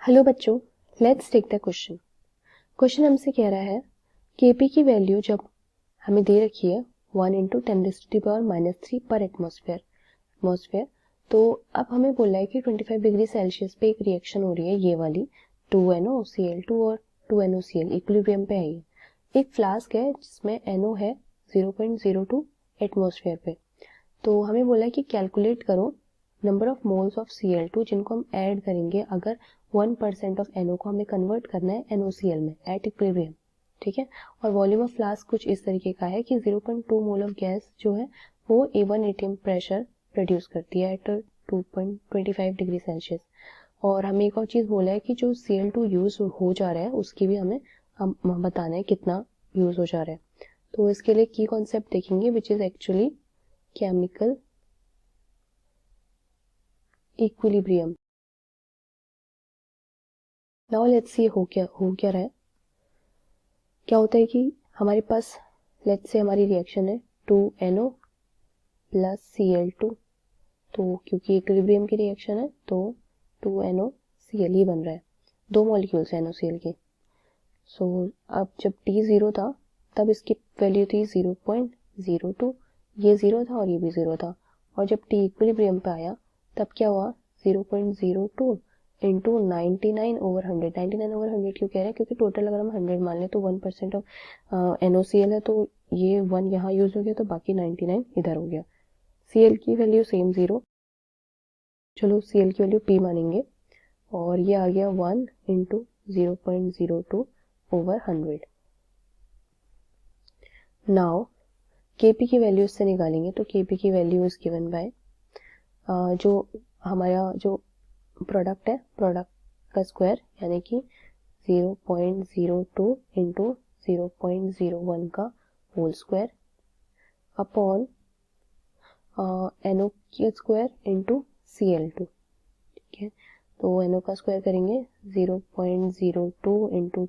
Hello बच्चों, let's take the question. Question हमसे कह रहा है Kp की वैल्यू जब हमें दे रखी है 1 इंटू 10⁻³ पर एटमॉस्फेयर। तो अब हमें बोला है कि 25 डिग्री सेल्सियस पे एक रिएक्शन हो रही है, ये वाली 2NOCl2 और 2NOCl इक्विलिब्रियम पे आई है। एक फ्लास्क है जिसमें NO है 0.02 एटमॉस्फेयर पे। तो हमें बोला है कि कैलकुलेट करो number of moles of Cl2 जिनको हम ऐड करेंगे अगर 1% ऑफ NO को हमें कन्वर्ट करना है NOCl में एट इक्विलिब्रियम। ठीक है, और वॉल्यूम ऑफ फ्लास्क कुछ इस तरीके का है कि 0.2 मोल ऑफ गैस जो है वो A1 ATM प्रेशर प्रोड्यूस करती है एट 2.25 डिग्री सेल्सियस। और हमें एक और चीज़ बोला है कि जो Cl2 यूज हो जा रहा है उसकी भी हमें हम बताना है कितना यूज हो जा रहा है। तो इसके लिए की कॉन्सेप्ट देखेंगे which is actually chemical equilibrium. Now let's see हो क्या रहा है। क्या होता है कि हमारे पास लेट्स से हमारी रिएक्शन है 2NO प्लस Cl2। तो क्योंकि इक्विलिब्रियम की रिएक्शन है तो 2NOCl ही बन रहा है, दो मॉलिक्यूल्स हैं NOCl के। सो अब जब T 0 था तब इसकी वैल्यू थी 0.02, ये 0 था और ये भी 0 था। और जब T इक्विलिब्रियम पे आया तब क्या हुआ 0.02 इंटू 99/100। 99/100 क्यों कह रहे हैं, क्योंकि टोटल अगर हम 100 मान लें तो 1% ऑफ NOCl है, तो ये 1 यहाँ यूज हो गया तो बाकी 99 इधर हो गया। Cl की वैल्यू सेम 0, चलो Cl की वैल्यू P मानेंगे और ये आ गया 1 इंटू 0.02/100। नाउ Kp की वैल्यू इससे निकालेंगे तो Kp की वैल्यू इज गिवन बाय जो हमारा जो प्रोडक्ट है, प्रोडक्ट का स्क्वायर यानी कि 0.02 इंटू 0.01 का होल स्क्वायर अपॉन NO के स्क्वायर इंटू Cl2। ठीक है, तो NO का स्क्वायर करेंगे 0.02 इंटू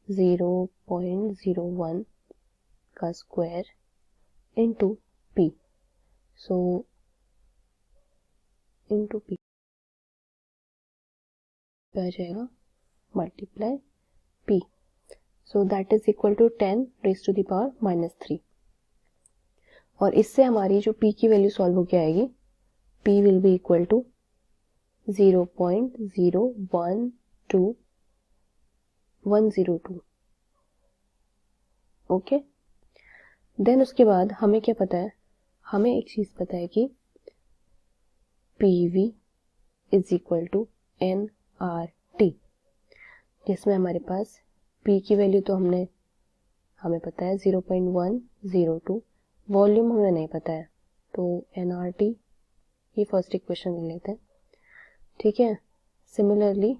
0.01 का square into P। So into P पे आ जाएगा multiply P। So that is equal to 10⁻³ और इससे हमारी जो P की वैल्यू सॉल्व होके आएगी, P will be equal to 0.012102। Okay, then उसके बाद हमें क्या पता है, हमें एक चीज पता है कि PV is equal to nRT, जिसमें हमारे पास P की वैल्यू तो हमें पता है 0.102, वॉल्यूम हमें नहीं पता है तो nRT ये फर्स्ट इक्वेशन ले लेते हैं। ठीक है, सिमिलरली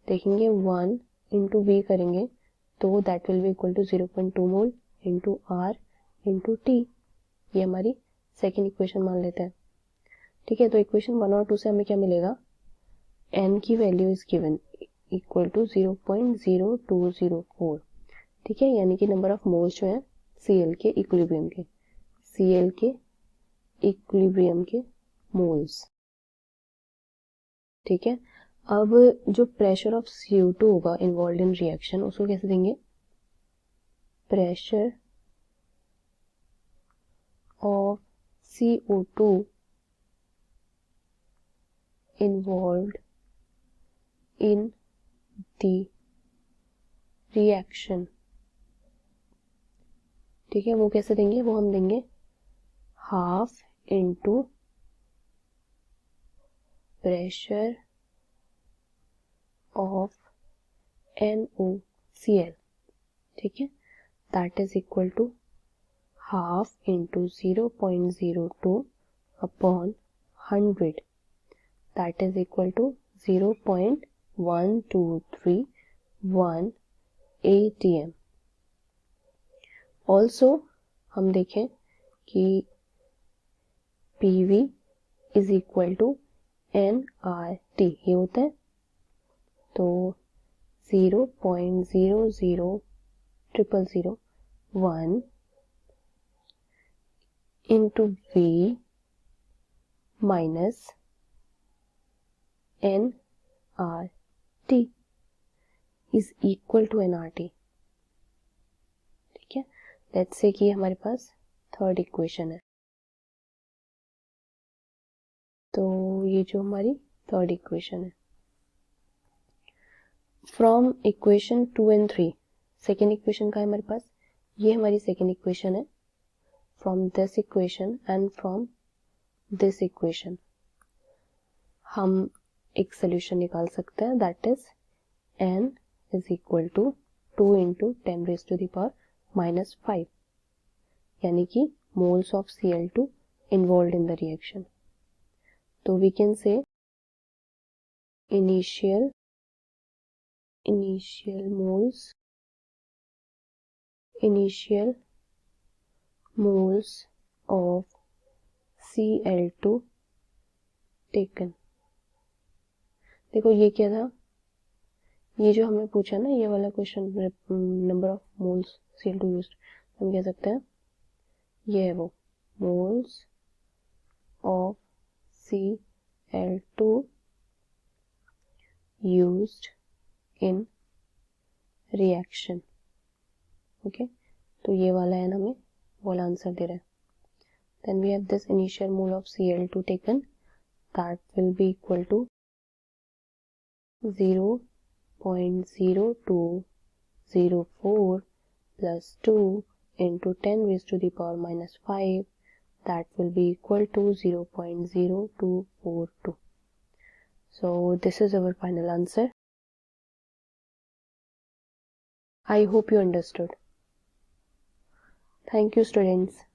देखेंगे 1 इंटू V करेंगे तो that will be equal to 0.2 mole into R into T, ये हमारी सेकेंड इक्वेशन मान लेते हैं। ठीक है, तो इक्वेशन 1 और 2 से हमें क्या मिलेगा, N की value is given equal to 0.0204। ठीक है, यानी कि नंबर ऑफ मोल्स जो है Cl के इक्विलिब्रियम के मोल्स। ठीक है, अब जो प्रेशर ऑफ CO2 होगा इन्वॉल्व इन रिएक्शन उसको कैसे देंगे, pressure of CO2 involved in the reaction. ठीक है, वो कैसे देंगे, वो हम देंगे half into pressure of NOCl। ठीक है, that is equal to half into 0.02 upon 100, that is equal to 0.1231 ATM। Also हम देखें कि PV is equal to nRT, ये होता है तो 0.00001 into V minus nRT। T is equal to nRT. ठीक है, लेट्स से कि हमारे पास थर्ड इक्वेशन है, तो ये जो हमारी थर्ड इक्वेशन है, from equation 2 and 3, second equation का है हमारे पास, ये हमारी सेकेंड इक्वेशन है, from this equation and from this equation हम एक सोल्यूशन निकाल सकते हैं, that is n is equal to 2 into 10 raised to the power minus 5, यानी कि moles of Cl2 involved in the reaction. तो we can say initial moles of Cl2 taken. देखो ये क्या था, ये जो हमें पूछा ना, ये वाला question, number of moles Cl2 used, हम कह सकते हैं ये है वो moles of Cl2 used in reaction. Okay, तो ये वाला है ना, हमें वाला आंसर दे रहा है. Then we have this initial mole of Cl2 taken, that will be equal to 0.0204 plus 2 into 10 raised to the power minus 5, that will be equal to 0.0242. So this is our final answer. I hope you understood. Thank you, students.